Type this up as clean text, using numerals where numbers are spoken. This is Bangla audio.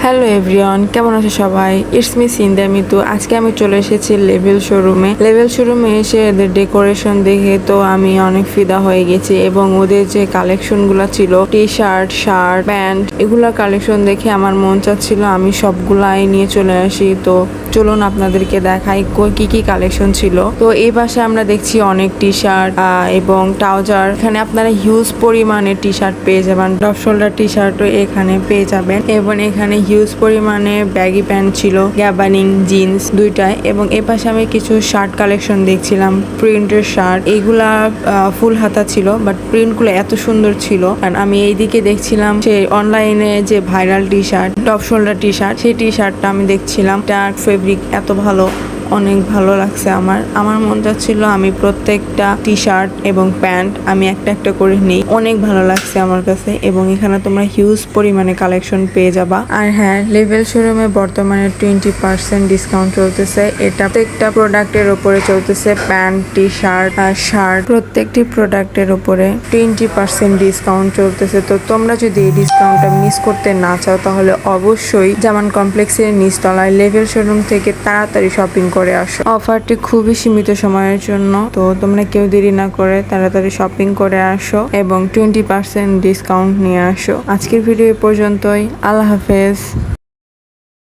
হ্যালো এভরিওয়ান, কেমন আছে সবাই? It's me Sindha Mitu. আজকে আমি চলে এসেছি লেভেল শোরুমে এসে এদের ডেকোরেশন দেখে তো আমি অনেক ফিদা হয়ে গেছি এবং ওদের যে কালেকশনগুলো ছিল টি শার্ট, প্যান্ট, এগুলা কালেকশন দেখে আমার মন চাচ্ছিল আমি সবগুলাই নিয়ে চলে আসি। তো চলুন আপনাদেরকে দেখাই কি কি কালেকশন ছিল। তো এই পাশে আমরা দেখছি অনেক টি শার্ট এবং ট্রাউজার। এখানে আপনারা হিউজ পরিমাণে টি শার্ট পেয়ে যাবেন, ডপ শোল্ডার টি শার্টও এখানে পেয়ে যাবেন এবং এখানে হিউজ পরিমাণে ব্যাগি প্যান্ট ছিল, গ্যাবানিং জিন্স দুইটাই। এবং এ পাশে আমি কিছু শার্ট কালেকশন দেখছিলাম, প্রিন্টের শার্ট। এইগুলা ফুল হাতা ছিল, বাট প্রিন্টগুলো এত সুন্দর ছিল। আর আমি এইদিকে দেখছিলাম যে অনলাইনে যে viral T shirt, top shoulder T shirt, সেই টি শার্টটা আমি দেখছিলাম। ডার্ক ফেব্রিক, এত ভালো, অনেক ভালো লাগছে। আমার মন চাচ্ছিল আমি প্রত্যেকটা টি শার্ট এবং প্যান্ট আমি একটা একটা করে নিই। অনেক ভালো লাগছে আমার কাছে। এবং এখানে তোমরা হিউজ পরিমাণে কালেকশন পেয়ে যাবা। আর হ্যাঁ, লেভেল শোরুমে বর্তমানে 20% ডিসকাউন্ট চলতেছে। এটা প্রত্যেকটা প্রোডাক্টের উপরে চলতেছে, প্যান্ট, টি শার্ট আর শার্ট, প্রত্যেকটি প্রোডাক্টের উপরে 20% ডিসকাউন্ট চলতেছে। তো তোমরা যদি এই ডিসকাউন্টটা মিস করতে না চাও তাহলে অবশ্যই জামান কমপ্লেক্সের নিচতলায় লেভেল শোরুম থেকে তাড়াতাড়ি শপিং করে আসো। অফারটি খুবই সীমিত সময়ের জন্য, তো তোমরা কেউ দেরি না করে তাড়াতাড়ি শপিং করে আসো এবং 20% ডিসকাউন্ট নিয়ে আসো। আজকের ভিডিও পর্যন্তই। আল্লাহ হাফেজ।